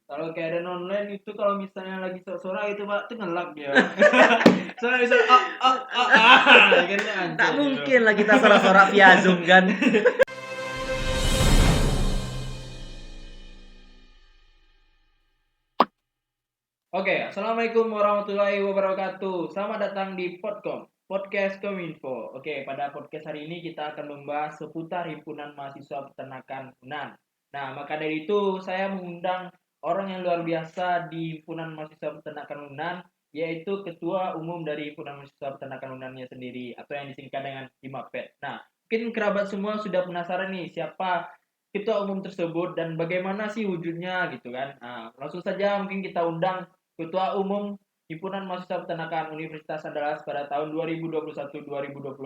Kalau keadaan online itu kalau misalnya lagi sorak-sorak itu Pak, tuh ngelak dia. Soalnya bisa kan Tak anjir itu. mungkin lah kita sorak-sorak via Zoom kan. Oke, assalamualaikum warahmatullahi wabarakatuh. Selamat datang di Podcast Kominfo. Oke, pada podcast hari ini kita akan membahas seputar himpunan mahasiswa peternakan UNAN. Nah, maka dari itu saya mengundang orang yang luar biasa di himpunan mahasiswa peternakan UNAN, yaitu Ketua Umum dari himpunan mahasiswa peternakan UNAN-nya sendiri, atau yang disingkat dengan Himapet. Nah, mungkin kerabat semua sudah penasaran nih siapa ketua umum tersebut dan bagaimana sih wujudnya gitu kan. Nah, langsung saja mungkin kita undang Ketua Umum Himpunan Mahasiswa Peternakan Universitas Andalas pada tahun 2021-2022.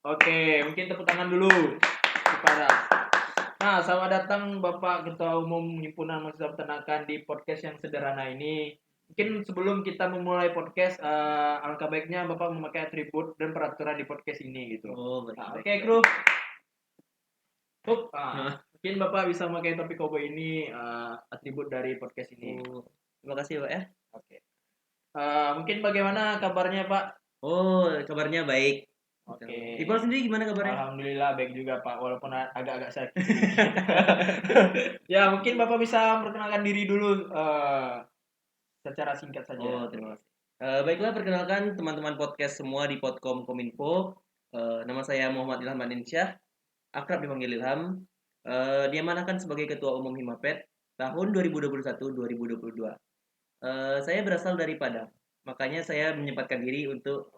Oke, mungkin tepuk tangan dulu kepada. Nah, selamat datang Bapak Ketua Umum Himpunan Mahasiswa Peternakan di podcast yang sederhana ini. Mungkin sebelum kita memulai podcast, alangkah baiknya Bapak memakai atribut dan peraturan di podcast ini gitu. Oh, baik, Nah, baik, oke, baik. kru. Hah? Mungkin Bapak bisa memakai topik koboi ini, atribut dari podcast ini. Oh, terima kasih Pak ya. Oke. Mungkin bagaimana kabarnya Pak? Oh, kabarnya baik. Oke. Iqbal sendiri gimana kabarnya? Alhamdulillah baik juga Pak, walaupun agak-agak sakit sedikit. Ya, mungkin Bapak bisa memperkenalkan diri dulu secara singkat saja. Oh, terima kasih. Baiklah, perkenalkan teman-teman podcast semua di Podkom Kominfo. Nama saya Muhammad Ilham Andinsyah, akrab dipanggil Ilham. Diamanahkan sebagai Ketua Umum Himapet tahun 2021-2022. Saya berasal dari Padang, makanya saya menyempatkan diri untuk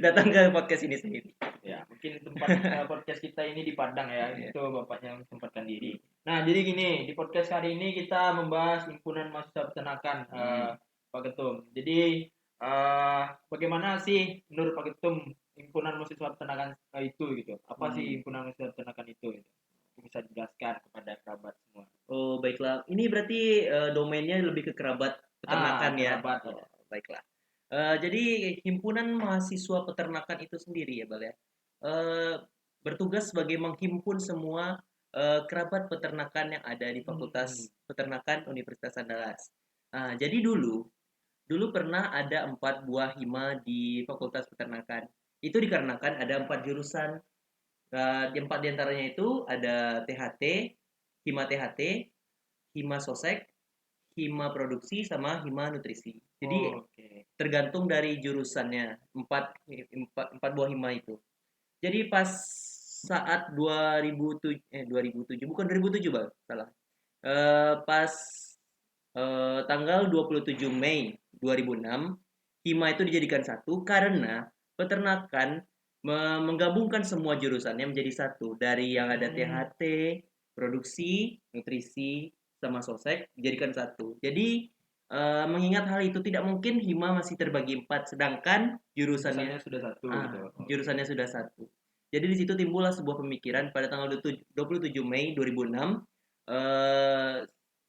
datang ke podcast ini sendiri. Ya, mungkin tempat podcast kita ini di Padang ya, Iya. itu Bapaknya yang sempatkan diri. Nah, jadi gini, di podcast hari ini kita membahas himpunan mahasiswa peternakan, Pak Ketum. Jadi, bagaimana sih menurut Pak Ketum himpunan mahasiswa peternakan itu gitu? Apa sih himpunan mahasiswa peternakan itu? Gitu? Bisa dijelaskan kepada kerabat semua. Oh, baiklah. Ini berarti domainnya lebih ke kerabat peternakan ya. Kerabat ya. Oh, baiklah. Jadi himpunan mahasiswa peternakan itu sendiri ya, Bal ya. Eh, Bertugas sebagai menghimpun semua kerabat peternakan yang ada di Fakultas Peternakan Universitas Andalas. Jadi dulu pernah ada 4 buah hima di Fakultas Peternakan. Itu dikarenakan ada 4 jurusan. Empat diantaranya itu ada THT, hima THT, hima sosek, hima produksi, sama hima nutrisi. Jadi tergantung dari jurusannya, empat buah hima itu. Jadi pas saat 2007 bukan 2007 Bang, salah. Pas tanggal 27 Mei 2006, hima itu dijadikan satu karena peternakan menggabungkan semua jurusannya menjadi satu. Dari yang ada THT, produksi, nutrisi, sama sosek dijadikan satu. Jadi mengingat hal itu tidak mungkin hima masih terbagi 4 sedangkan jurusannya sudah satu gitu. jurusannya sudah satu. Jadi di situ timbullah sebuah pemikiran pada tanggal 27 Mei 2006,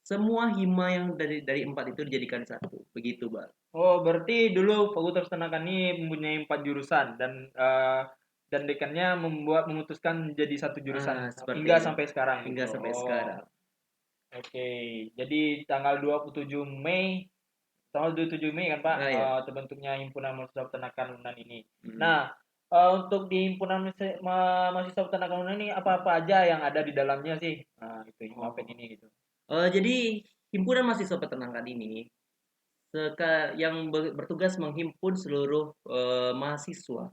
semua hima yang dari 4 itu dijadikan satu. Begitu, Bang. Oh, berarti dulu Fakultas Peternakan ini mempunyai 4 jurusan dan dekannya memutuskan jadi satu jurusan Seperti hingga itu. sampai sekarang Hingga gitu. sampai sekarang. Oke. Jadi tanggal 27 Mei tanggal 27 Mei kan Pak, Ya. terbentuknya Himpunan Mahasiswa Peternakan UNAN ini. Hmm. Nah, untuk di Himpunan Mahasiswa Peternakan UNAN ini apa-apa aja yang ada di dalamnya sih? Nah, itu Himapet ini gitu. Jadi himpunan mahasiswa peternakan ini yang bertugas menghimpun seluruh mahasiswa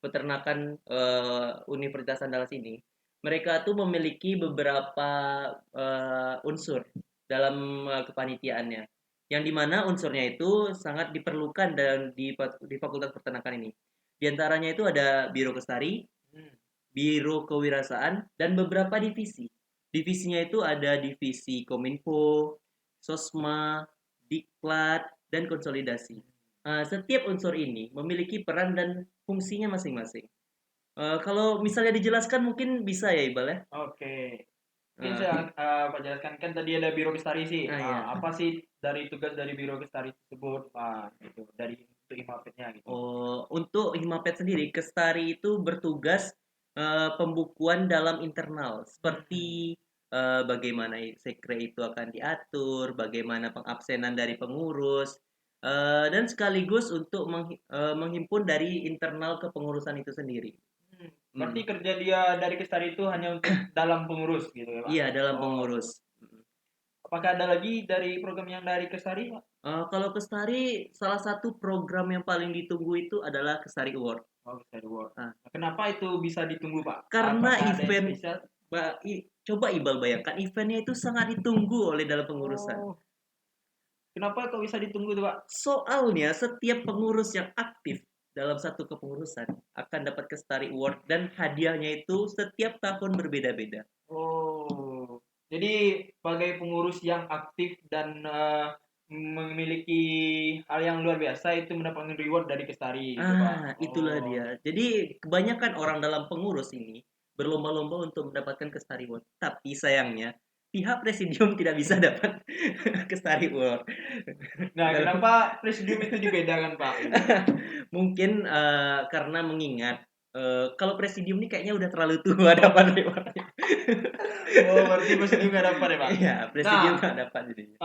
peternakan Universitas Andalas ini. Mereka tuh memiliki beberapa unsur dalam kepanitiaannya, yang dimana unsurnya itu sangat diperlukan di Fakultas Peternakan ini. Di antaranya itu ada Biro Kestari, Biro Kewirausahaan, dan beberapa divisi. Divisinya itu ada divisi Kominfo, Sosma, Diklat, dan konsolidasi. Setiap unsur ini memiliki peran dan fungsinya masing-masing. Kalau misalnya dijelaskan mungkin bisa ya Iqbal ya. Oke. Mungkin saya Pak jelaskan kan tadi ada Biro Kestari sih. Ya. Apa sih dari tugas dari Biro Kestari tersebut? Gitu. Dari untuk Himapetnya gitu. Untuk Himapet sendiri, Kestari itu bertugas pembukuan dalam internal seperti bagaimana sekre itu akan diatur, bagaimana pengabsenan dari pengurus, dan sekaligus untuk menghimpun dari internal kepengurusan itu sendiri. Berarti Mhm. kerja dia dari Kestari itu hanya untuk dalam pengurus gitu ya, Pak? Iya, dalam Oh, pengurus. Mhm. apakah ada lagi dari program yang dari Kestari, Pak? Kalau Kestari, salah satu program yang paling ditunggu itu adalah Kestari Award. Oh, Kestari World. Nah, Nah, kenapa itu bisa ditunggu, Pak? karena Apakah ada yang event spesial? coba Iqbal bayangkan eventnya itu sangat ditunggu oleh dalam pengurusan. Oh, kenapa kok bisa ditunggu tuh, Pak? Soalnya setiap pengurus yang aktif dalam satu kepengurusan akan dapat Kestari Award dan hadiahnya itu setiap tahun berbeda-beda. Oh, jadi sebagai pengurus yang aktif dan memiliki hal yang luar biasa itu mendapatkan reward dari Kestari gitu, Pak. Itulah Oh, dia. Jadi kebanyakan orang dalam pengurus ini berlomba-lomba untuk mendapatkan Kestari Award. Tapi sayangnya pihak presidium tidak bisa dapat Kestari Award. nah Dalam kenapa presidium itu dibedakan, Pak? Gitu. mungkin karena mengingat kalau presidium ini kayaknya udah terlalu tua dapat rewardnya. Oh, berarti presidium nggak dapat ya, Pak? Iya, Nah, presidium nggak dapat jadinya.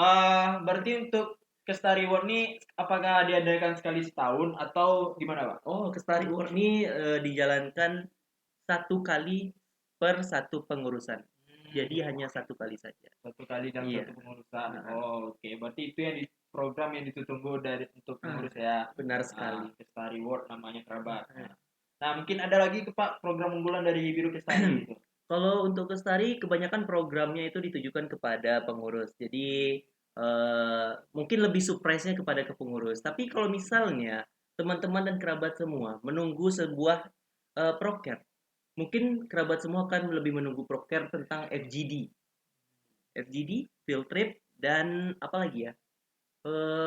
berarti untuk Kestari Award ini apakah diadakan sekali setahun atau gimana, Pak? Oh, Kestari Award ini dijalankan satu kali per satu pengurusan. Jadi Hmm, hanya satu kali saja. satu kali dalam Iya. satu pengurusan. Heeh. Oh, oke. Berarti itu yang di program yang ditunggu dari untuk Ah, pengurus ya. benar sekali. Kestari Award namanya kerabat. Heeh. Nah, mungkin ada lagi ke Pak program unggulan dari Biro Kestari gitu. Kalau untuk Kestari, kebanyakan programnya itu ditujukan kepada pengurus. Jadi mungkin lebih surprise-nya kepada kepengurus. Tapi kalau misalnya teman-teman dan kerabat semua menunggu sebuah proker, mungkin kerabat semua akan lebih menunggu proker tentang FGD, field trip, dan apa lagi ya?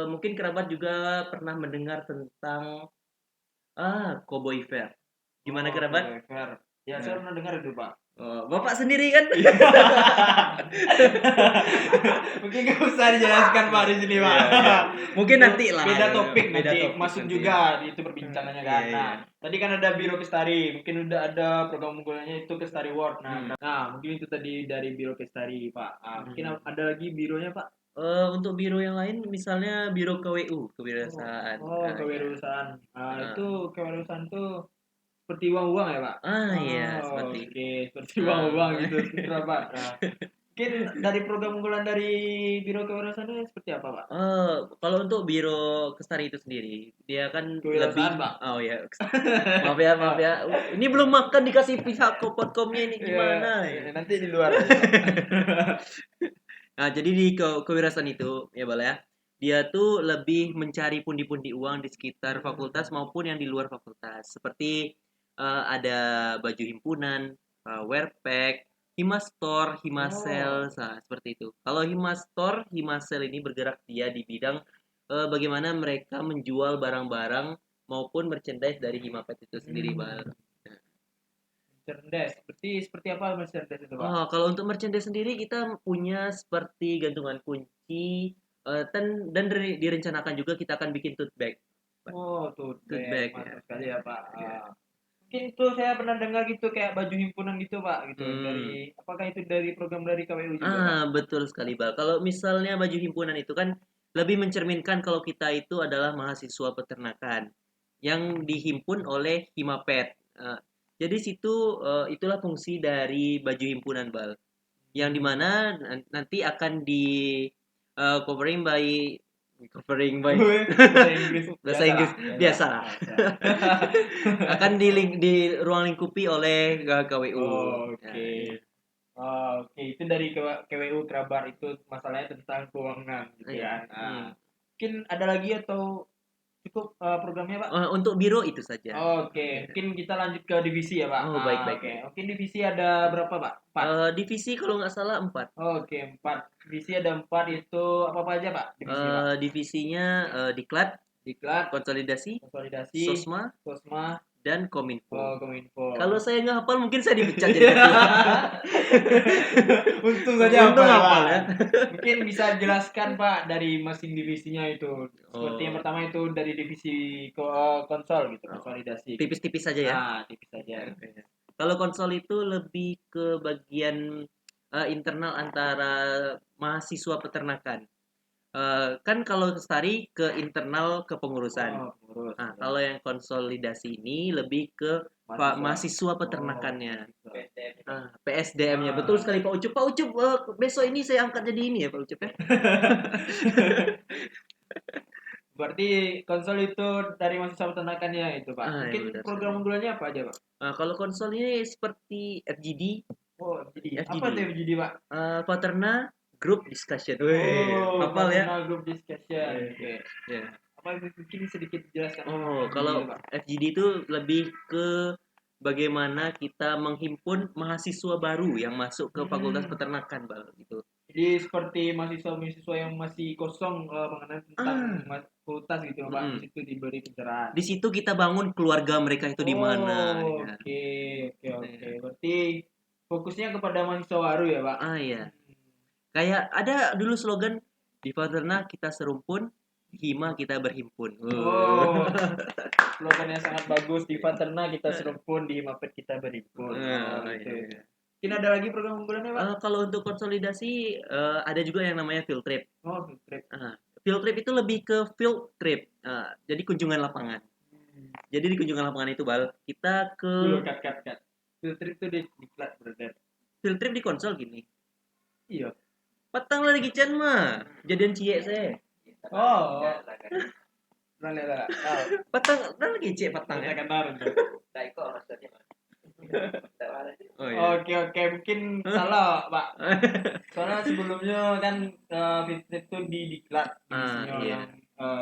Mungkin kerabat juga pernah mendengar tentang Cowboy Fair. Gimana Oh, kerabat? Cowboy Fair. Ya, saya Nah, pernah dengar itu, Pak. Bapak sendiri kan? Iya. Mungkin nggak usah dijelaskan Pak di sini Pak. Iya, iya. Mungkin Itu nanti lah, beda topik beda nanti topik masuk nanti ya. juga itu perbincangannya kan. Iya, Nah, iya. tadi kan ada Biro Kestari, mungkin udah ada program unggulannya itu Kestari Award. Hmm. Nah, mungkin itu tadi dari Biro Kestari Pak. Mungkin Hmm. ada lagi bironya Pak. Untuk biro yang lain, misalnya biro KWU, Oh, kewirausahaan. oh Ya. kewirausasaaan. Heeh. Itu kewirausahaan tuh seperti uang-uang ya Pak. Iya, Oh, seperti itu. oke, seperti uang-uang Eh, gitu, Pak. Nah, mungkin dari program unggulan dari Biro Kewirausahaan itu seperti apa, Pak? kalau untuk biro Kestari itu sendiri, dia kan lebih, Kewirausahaan, Pak. oh ya, maaf ya, maaf ya. Ini belum makan dikasih pihak kopotkomnya ini Ya, gimana ya? nanti di luar aja, Pak. Nah, jadi di kewirausahaan itu, ya Bal ya, dia tuh lebih mencari pundi-pundi uang di sekitar fakultas maupun yang di luar fakultas. Seperti ada baju himpunan, wearpack, Himastore, Oh, Himasel, nah, seperti itu. Kalau Himastore, Himasel ini bergerak dia di bidang bagaimana mereka menjual barang-barang maupun merchandise dari Himapet itu sendiri, Bal. hmm, cerdas. Seperti apa cerdas itu, Pak? Oh, kalau untuk merchandise sendiri kita punya seperti gantungan kunci, dan direncanakan juga kita akan bikin tote bag, Pak. Oh, tuh, Tote bag. bag ya. Mantap sekali ya, Pak. Ya. Mungkin itu saya pernah dengar gitu kayak baju himpunan gitu, Pak, gitu. Hmm. Apakah itu dari program dari KWU juga, Pak? Betul sekali, Bal. Kalau misalnya baju himpunan itu kan lebih mencerminkan kalau kita itu adalah mahasiswa peternakan yang dihimpun oleh Himapet. Eh, jadi situ itulah fungsi dari baju himpunan, Bal. Yang dimana nanti akan di covering by Bahasa Inggris bahasa biasa lah, Inggris biasa lah. biasa. Akan di ruang lingkupi oleh KWU. Oh, Nah, oke. iya. Oh, oke, itu dari KWU Kerabar itu masalahnya tentang keuangan gitu Iya. kan. Hmm. Mungkin ada lagi atau cukup programnya, Pak? Untuk biro itu saja. Oke, mungkin kita lanjut ke divisi ya, Pak. Oh, baik, baik, Oke, baik. mungkin divisi ada berapa, Pak? Empat. Divisi kalau nggak salah 4. Oke, empat. Divisi ada empat itu apa aja, Pak? Divisi, Pak. Divisinya Diklat, Diklat, konsolidasi, konsolidasi, Sosma, Sosma, dan Kominfo. Kominfo. Kalau saya nggak hafal mungkin saya dipecat jadi ketua. Untung saja Untung hafal, hafal Pak. ya. Mungkin bisa jelaskan, Pak, dari masing divisinya itu. Seperti yang Oh, pertama itu dari divisi konsol gitu, oh, konsolidasi. tipis-tipis saja ya. Tipis saja. Oke. Kalau konsol itu lebih ke bagian internal antara mahasiswa peternakan. Kan kalau Lestari ke internal kepengurusan. Oh, pengurus. Nah, Ya. kalau yang konsolidasi ini lebih ke mahasiswa peternakannya. PSDM-nya. Betul sekali Pak Ucup. Pak Ucup, besok ini saya angkat jadi ini ya Pak Ucup ya. Berarti konsol itu dari mahasiswa peternakannya itu, Pak. Ya Mungkin benar program sekali. unggulannya apa aja, Pak? Nah, kalau konsol ini seperti FGD, Oh, jadi apa FGD. tuh FGD, Pak? Paterna Group Discussion. Wih, Oh, hafal ya? personal group discussion. Oke. Ya. Apa mungkin sedikit jelaskan Oh, FGD kalau itu, Pak? FGD itu lebih ke bagaimana kita menghimpun mahasiswa baru yang masuk ke Fakultas Hmm. Peternakan, Bang, gitu. Jadi seperti mahasiswa-mahasiswa yang masih kosong mengenai tentang fakultas gitu, Pak. Di situ diberi pencerahan. Di situ kita bangun keluarga mereka itu di mana, Oh, ya. oke, oke, oke. Ya. Berarti fokusnya kepada mahasiswa baru ya, Pak? Iya. Hmm. Kayak ada dulu slogan di Paterna kita serumpun, Hima kita berhimpun. Oh, slogan yang sangat bagus. Di Paterna kita serumpun, di Mapet kita berhimpun. Oh, Iya, gitu. iya. Mungkin ada lagi program unggulannya, Pak? Kalau untuk konsolidasi ada juga yang namanya field trip. Oh, field trip. Field trip itu lebih ke field trip. Jadi kunjungan lapangan. Hmm. Jadi di kunjungan lapangan itu Bal, kita ke Dulu, cut. Field trip itu di kelas, brother. field trip di konsol gini. Iya. Petang lah di kitchen mah. Jadian cie saya. Oh, lah. Petang lagi cie petang ya. Oh iya. Oke, mungkin salah, Pak. Soalnya sebelumnya kan field trip itu di diklat divisinya Iya. yang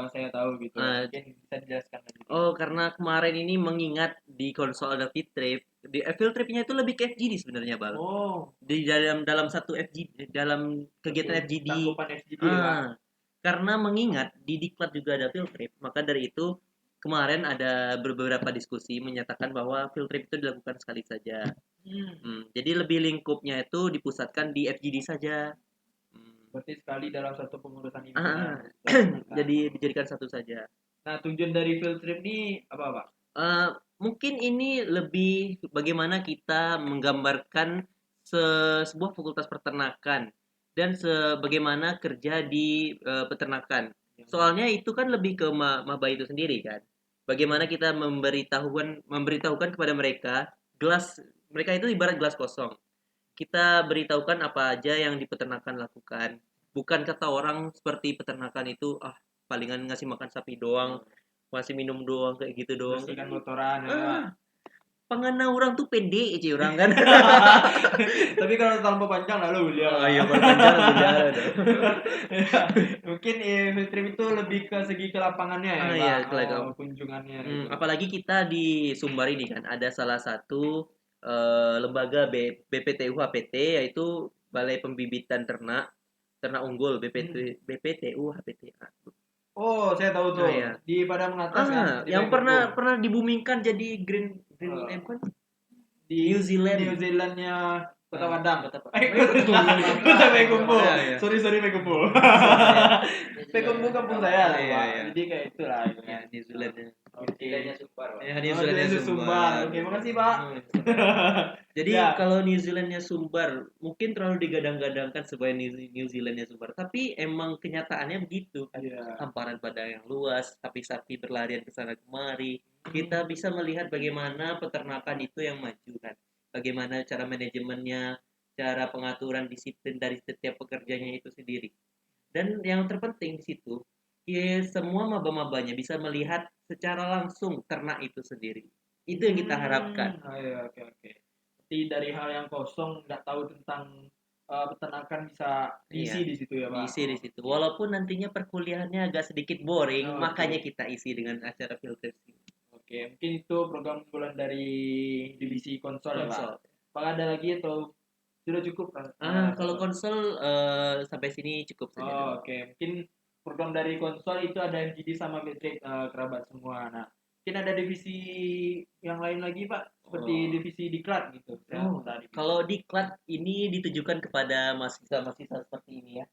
saya tahu gitu. Mungkin bisa dijelaskan lagi. Karena kemarin ini mengingat di konsol ada field trip, di field tripnya itu lebih ke FGD sebenarnya Bal. Oh, Di dalam satu FGD, dalam kegiatan FGD. cakupan FGD ya, Pak. Karena mengingat di diklat juga ada field trip, maka dari itu kemarin ada beberapa diskusi menyatakan bahwa field trip itu dilakukan sekali saja. Jadi lebih lingkupnya itu dipusatkan di FGD saja. Berarti sekali dalam satu pengurusan himpunan. Jadi dijadikan satu saja. Nah, tujuan dari field trip ini apa, Pak? Mungkin ini lebih bagaimana kita menggambarkan sebuah fakultas peternakan dan sebagaimana kerja di peternakan. Soalnya itu kan lebih ke maba itu sendiri kan. Bagaimana kita memberitahukan kepada mereka itu ibarat gelas kosong. Kita beritahukan apa aja yang di peternakan lakukan. Bukan kata orang seperti peternakan itu palingan ngasih makan sapi doang, masih minum doang kayak gitu doang. Bersihkan kotoran ya, Pak. Pengana orang tuh pede aja orang kan. Tapi kalau tanpa panjang lalu beliau. Oh iya, panjang beliau. Mungkin field trip itu lebih ke segi ke lapangannya ya, Pak. Iya, Kunjungannya gitu. apalagi kita di Sumbar ini kan ada salah satu lembaga BPTU HPT yaitu Balai Pembibitan Ternak Unggul BPTU HPT. Oh, saya tahu tuh. Iya. Di Padang atas kan. Di Yang Payakumbuh. pernah dibumingkan jadi green kan? Di New Zealand. New Zealandnya Kota Padang. Kota Kota Payakumbuh. Iya. Sorry Payakumbuh. Payakumbuh kampung saya, Iya, Pak. iya. Jadi kayak itulah. Ya, New Zealand. Oke. New Zealandnya Sumbar. Oke, makasih, Pak. Jadi Ya. kalau New Zealandnya Sumbar mungkin terlalu digadang-gadangkan sebagai New Zealandnya Sumbar, tapi emang kenyataannya begitu. Iya. Hamparan padang yang luas, sapi-sapi berlarian ke sana kemari. Kita bisa melihat bagaimana peternakan itu yang maju kan. Bagaimana cara manajemennya, cara pengaturan disiplin dari setiap pekerjanya itu sendiri. Dan yang terpenting di situ, semua maba-mabanya bisa melihat secara langsung ternak itu sendiri. Itu yang kita harapkan. Iya, oke. Jadi dari hal yang kosong nggak tahu tentang peternakan bisa diisi di situ ya, Pak. Diisi di situ. Walaupun nantinya perkuliahannya agak sedikit boring, makanya kita isi dengan acara field trip. Oke, mungkin itu program unggulan dari divisi konsol ya, Pak. Apakah ada lagi atau sudah cukup, Pak? Kalau konsol sampai sini cukup saja. Oke. Mungkin program dari konsol itu ada FGD sama Matrix kerabat semua. Nah, mungkin ada divisi yang lain lagi, Pak, seperti divisi diklat gitu. Kalau diklat ini ditujukan kepada mahasiswa-mahasiswa seperti ini ya,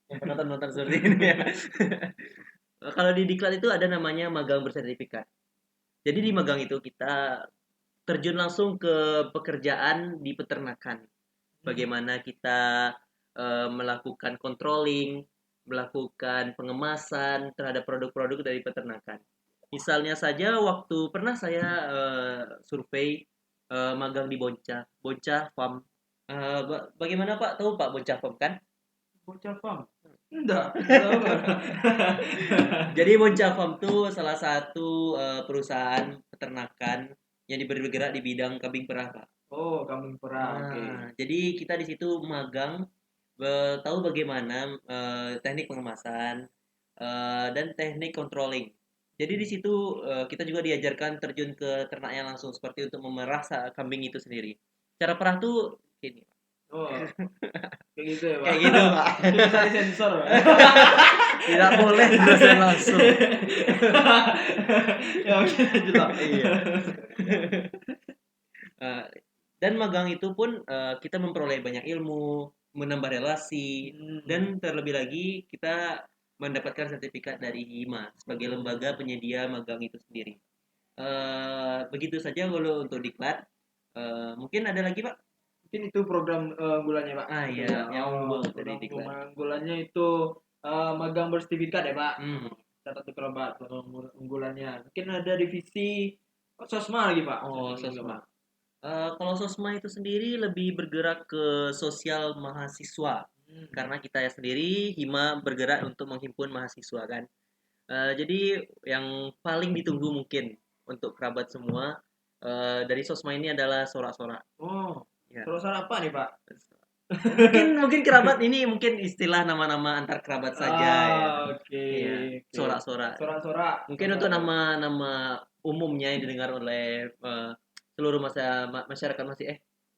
yang pernah nonton seperti ini ya. Kalau di diklat itu ada namanya magang bersertifikat. Jadi di magang itu kita terjun langsung ke pekerjaan di peternakan. bagaimana kita melakukan controlling, melakukan pengemasan terhadap produk-produk dari peternakan. Misalnya saja waktu pernah saya survei magang di Boncah Farm. Bagaimana Pak? Tahu Pak Boncah Farm kan? Bocah farm. Enggak tahu. Jadi Boncah Farm itu salah satu perusahaan peternakan yang bergerak di bidang kambing perah, Pak. Oh, kambing perah. Oke. Jadi kita di situ magang, tahu bagaimana teknik pengemasan dan teknik controlling. Jadi di situ kita juga diajarkan terjun ke ternaknya langsung seperti untuk memerah kambing itu sendiri. Cara perah tuh gini, Oh, kayak gitu ya, Pak. kayak gitu, Pak. Itu bisa disensor, Pak. Tidak boleh dijelaskan langsung. Ya, oke, lanjut, Pak. Iya. Eh, dan magang itu pun kita memperoleh banyak ilmu, menambah relasi, dan terlebih lagi kita mendapatkan sertifikat dari HIMA sebagai lembaga penyedia magang itu sendiri. Begitu saja kalau untuk diklat. Mungkin ada lagi Pak? Mungkin itu program unggulannya, Pak. Iya, yang unggul dari program diklat. unggulannya itu magang bersertifikat ya, Pak. Catat tuh kalau Pak unggulannya. Mungkin ada divisi Sosma lagi, Pak. Sosma. Kalau Sosma itu sendiri lebih bergerak ke sosial mahasiswa. Karena kita ya sendiri HIMA bergerak untuk menghimpun mahasiswa kan. Jadi yang paling ditunggu mungkin untuk kerabat semua dari Sosma ini adalah sorak-sorak. Oh, Ya. sorak-sorak apa nih, Pak? Mungkin kerabat ini mungkin istilah nama-nama antar kerabat saja ya. Oke. Iya, sorak-sorak. Sorak-sorak. Mungkin untuk nama-nama umumnya yang didengar oleh seluruh masyarakat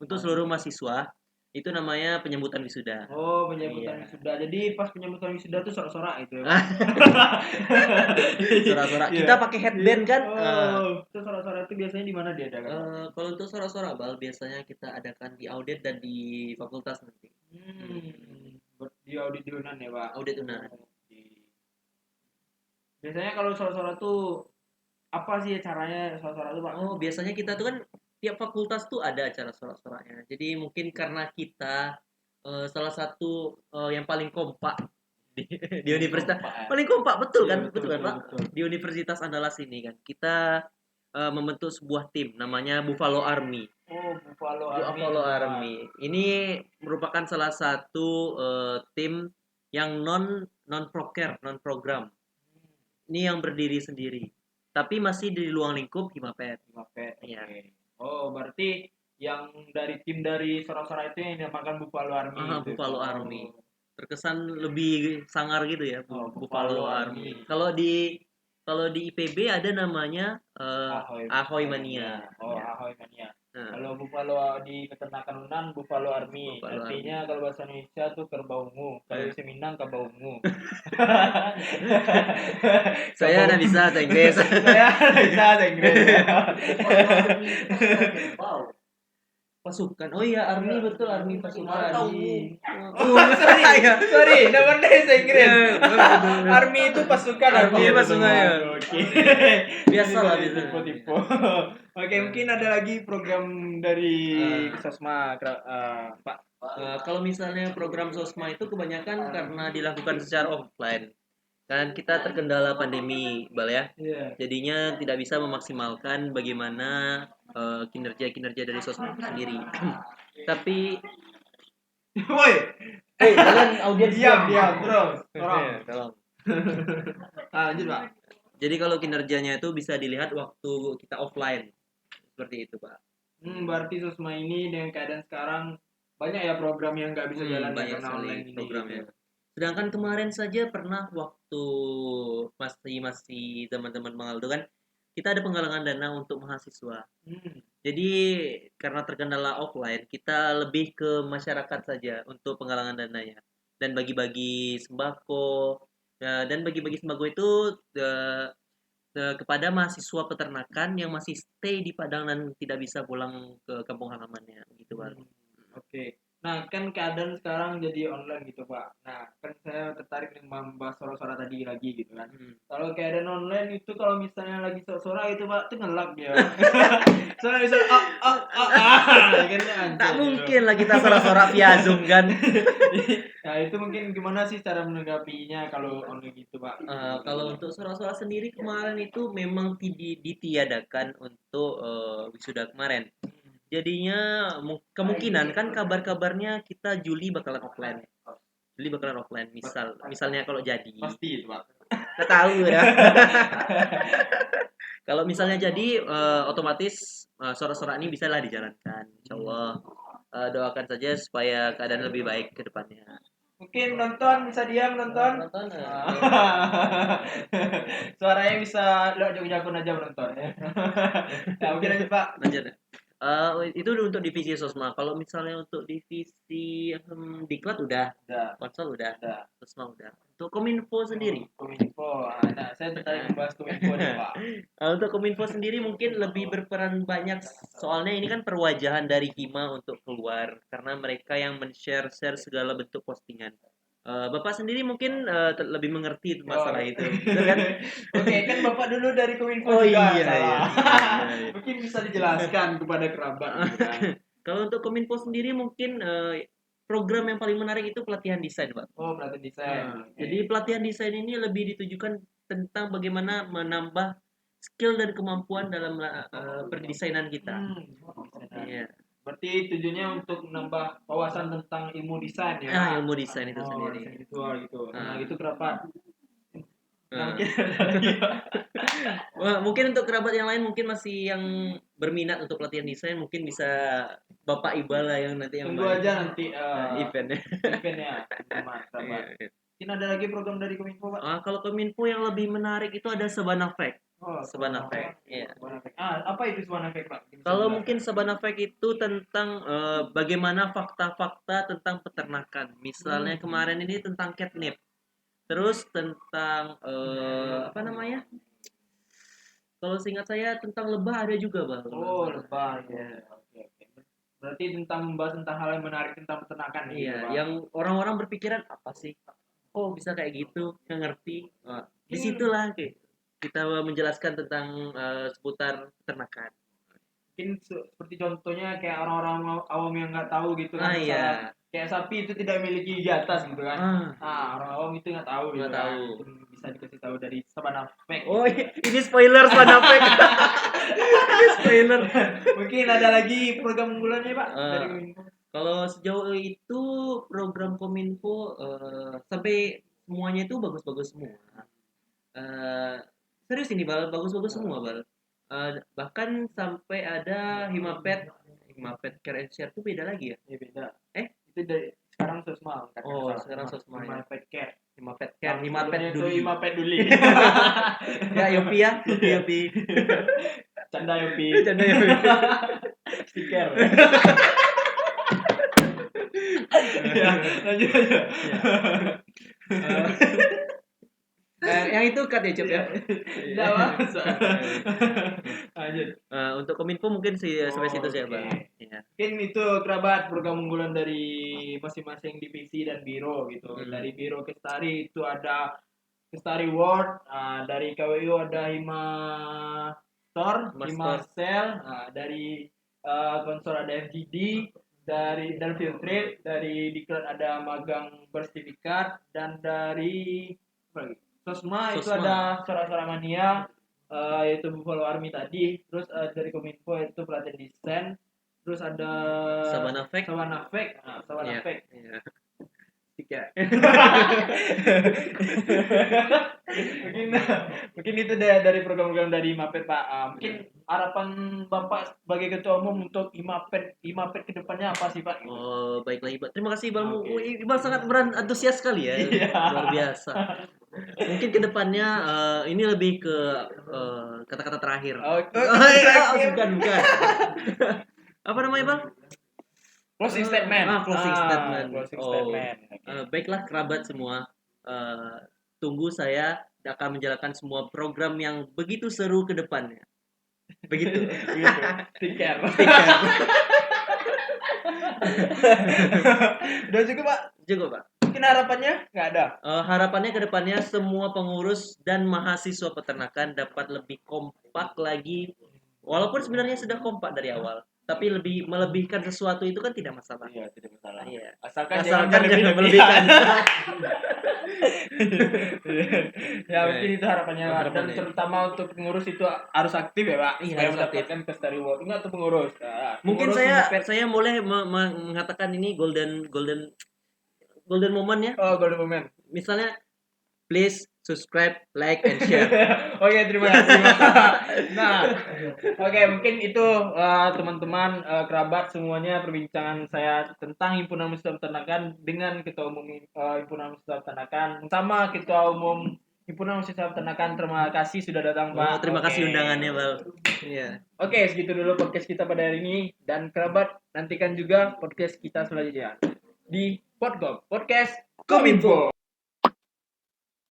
untuk seluruh mahasiswa itu namanya penyambutan wisuda. Oh, penyambutan wisuda. Jadi pas penyambutan wisuda tuh sorak-sorak itu. Sorak-sorak. Kita pakai headband kan? Oh, itu sorak-sorak itu biasanya di mana diadakan? Kalau untuk sorak-sorak Bal biasanya kita adakan di audit dan di fakultas nanti. Di audit Unan ya, Pak. Audit Unan. Biasanya kalau sorak-sorak tuh apa sih caranya sorak-sorak itu, Pak? Oh, biasanya kita tuh kan tiap fakultas tuh ada acara sorak-soraknya. Jadi mungkin karena kita salah satu yang paling kompak di universitas. Paling kompak betul kan? Betul kan, Pak? Di Universitas Andalas ini kan. Kita membentuk sebuah tim namanya Buffalo Army. Oh, Buffalo Army. Ini merupakan salah satu tim yang non program. Ini yang berdiri sendiri. Tapi masih di luar lingkup Himapet. Iya. Oh, berarti yang dari tim dari sorak-sorak itu yang dinamakan Buffalo Army. Buffalo Army. Terkesan lebih sangar gitu ya, Buffalo Army. Kalau di IPB ada namanya Ahoy Mania. Oh, ya. Ahoy Mania. Kalau Buffalo di peternakan Unan, Buffalo Army. Artinya kalau bahasa Indonesia tuh kerbau ungu. Kalau bahasa Minang kerbau ungu. Saya tidak bisa bahasa Inggris. Pasukan. Oh iya, Army betul, Army pasukan. Sorry, nama bahasa Inggris. Army itu pasukan. Army pasukan ya. Oke. Biasalah tipe. Oke, mungkin ada lagi program dari Sosma, Pak. Kalau misalnya program Sosma itu kebanyakan karena dilakukan secara offline. Kan kita terkendala pandemi, Bal ya. Jadinya tidak bisa memaksimalkan bagaimana kinerja dari Sosma itu sendiri. Tapi woi, jangan audiens diam, bro. Tolong. Lanjut, Pak. Jadi kalau kinerjanya itu bisa dilihat waktu kita offline. Seperti itu, Pak. Berarti Sosma ini dengan keadaan sekarang banyak ya program yang nggak bisa jalan banyak karena sekali online ini. Programnya. Sedangkan kemarin saja pernah waktu masih teman-teman mengal itu kan kita ada penggalangan dana untuk mahasiswa. Jadi karena terkendala offline, kita lebih ke masyarakat saja untuk penggalangan dananya dan bagi-bagi sembako. Dan bagi-bagi sembako itu kepada mahasiswa peternakan yang masih stay di Padang dan tidak bisa pulang ke kampung halamannya gitu, Pak. Oke. Nah, kan keadaan sekarang jadi online gitu, Pak. Nah, kan saya tertarik dengan membahas suara-suara tadi lagi gitu kan. Hmm. Kalau keadaan online itu kalau misalnya lagi suara itu, Pak, tuh ngelak dia. Soalnya bisa akhirnya Tak hancur gitu. mungkin lah kita sorak-sorak via Zoom kan. Nah, itu mungkin gimana sih cara menanggapinya kalau online gitu, Pak? Kalau untuk sorak-sorak sendiri kemarin itu memang ditiadakan untuk wisuda kemarin. Jadinya kemungkinan kan kabar-kabarnya kita Juli bakalan offline. Juli bakalan offline. Misalnya kalau jadi, Pasti itu, Pak. kita tahu ya. Kalau misalnya jadi otomatis sorak-sorak ini bisa lah dijalankan. Insya Allah. Doakan saja supaya keadaan lebih baik ke depannya. Mungkin nonton bisa diam nonton. Nonton, Suaranya bisa lo jauh-jauh aja menonton ya. Nah, mungkin lanjut, Pak. lanjut. Itu untuk divisi Sosma. Kalau misalnya untuk divisi Diklat udah, Udah, Konsol udah, udah. Sosma udah. Untuk Kominfo sendiri. Kominfo. Nah, saya tertarik membahas Kominfo nih, Pak. Untuk Kominfo sendiri mungkin lebih berperan banyak soalnya ini kan perwajahan dari Hima untuk keluar karena mereka yang men-share segala bentuk postingan. Bapak sendiri mungkin lebih mengerti masalah itu, benar kan? Oke, kan Bapak dulu dari Kominfo Oh juga, iya, salah. iya, iya. Mungkin bisa dijelaskan kepada kerabat gitu kan. Kalau untuk Kominfo sendiri mungkin program yang paling menarik itu pelatihan desain, Pak. Oh, pelatihan desain. Jadi pelatihan desain ini lebih ditujukan tentang bagaimana menambah skill dan kemampuan dalam perdesainan kita. Desainer. Iya. Berarti tujuannya untuk menambah wawasan tentang ilmu desain ya, Pak? Ilmu desain itu Oh, sendiri. desain visual gitu. Nah, Ah. itu kenapa? Nah, Ah. mungkin ada lagi, Pak. Wah, mungkin untuk kerabat yang lain mungkin masih yang berminat untuk pelatihan desain mungkin bisa Bapak Iqbal lah yang nanti yang Tunggu aja nanti eventnya. eventnya teman kerabat. Iya. Mungkin ada lagi program dari Kominfo, Pak? Kalau Kominfo yang lebih menarik itu ada Sebanafek. Oh, Sebanafek. Iya. Sebanafek. Apa itu Sebanafek, Pak? Bisa Kalau jelaskan? mungkin Sebanafek itu tentang bagaimana fakta-fakta tentang peternakan. Misalnya kemarin ini tentang catnip. Terus tentang apa namanya? Kalau seingat saya tentang lebah ada juga, Bang. Oh, lebah. Ya. Oke, oke. Berarti tentang membahas tentang hal yang menarik tentang peternakan gitu, Iya, Pak. yang orang-orang berpikiran apa sih? Oh, bisa kayak gitu, nggak ngerti. Ini- Disitulah kita menjelaskan tentang seputar peternakan. Mungkin seperti contohnya kayak orang-orang awam yang nggak tahu gitu kan Ah masalah iya. kayak sapi itu tidak memiliki gigi atas gitu kan. Ah, Orang awam itu nggak tahu gitu nggak kan. tahu. Itu bisa dikasih tahu dari Sabana Fact. Oh, ini spoiler Sebanafek. Ini spoiler. Mungkin ada lagi program unggulannya, Pak, dari Eh, Kominfo. Kalau sejauh itu program Kominfo sampai semuanya itu bagus-bagus semua. Eh, Serius ini Bal, bagus-bagus semua Bal. Bahkan sampai ada Himapet Care and Share itu beda lagi ya? Ya beda. Eh? Itu dari sekarang Sosma kan. Oh, sekarang Sosma ya. Himapet Care. Himapet Care, Sebelumnya Himapet itu dulu. Himapet dulu. Ya, Yopi ya, Yopi. Canda Yopi. Canda Yopi. Stiker. Ya, lanjut aja. Yang itu cut ya, Cep ya. Tidak masuk. Lanjut. Untuk Kominfo mungkin sih sampai situ sih ya, Oke. Bang. Ya. Mungkin itu kerabat program unggulan dari masing-masing divisi dan biro gitu. Dari biro Kestari itu ada Kestari World, dari KWU ada Hima Store, Hima Cell, dari konsol ada FGD, dari Field Trip, dari Diklat ada magang bersertifikat, dan dari apa lagi? Sosma itu ada suara-suara mania, yaitu Buffalo Army tadi, terus dari Kominfo itu pelatihan desain, terus ada Sabanafek. Sabanafek. Iya. Tiga. mungkin itu dari program-program dari Himapet, Pak. Mungkin harapan Bapak sebagai ketua umum untuk Himapet ke depannya apa sih, Pak? Oh, baiklah Iqbal. Terima kasih Iqbal. Oke. Iqbal sangat antusias sekali ya. Iya. Luar biasa. Mungkin kedepannya ini lebih ke kata-kata terakhir. Bukan. Apa namanya Bang? Closing statement. Closing statement. Closing statement. Baiklah kerabat semua. Tunggu saya akan menjalankan semua program yang begitu seru ke depannya. Begitu. Stiker. Udah cukup Pak? Cukup, Pak. Mungkin harapannya nggak ada. Harapannya ke depannya semua pengurus dan mahasiswa peternakan dapat lebih kompak lagi. Walaupun sebenarnya sudah kompak dari awal, tapi lebih melebihkan sesuatu itu kan tidak masalah. Iya, tidak masalah. Iya. Asalkan Asalkan jangan jangan melebihkan. Ya mungkin itu harapannya Pak. Dan Harapannya. terutama untuk pengurus itu harus aktif ya Pak. Iya, Supaya harus aktif. mendapatkan pesta reward. Ingat tuh pengurus. Nah, Mungkin pengurus saya menyepet- saya boleh mengatakan ini golden moment ya. Oh, golden moment. Misalnya please subscribe, like and share. Oke, terima kasih. Nah, oke, mungkin itu teman-teman kerabat semuanya perbincangan saya tentang himpunan mahasiswa peternakan dengan ketua umum himpunan mahasiswa peternakan sama ketua umum himpunan mahasiswa peternakan. Terima kasih sudah datang Pak. Terima Oke. kasih undangannya, Bal. Iya. Oke, segitu dulu podcast kita pada hari ini dan kerabat nantikan juga podcast kita selanjutnya di Podcast Kominfo.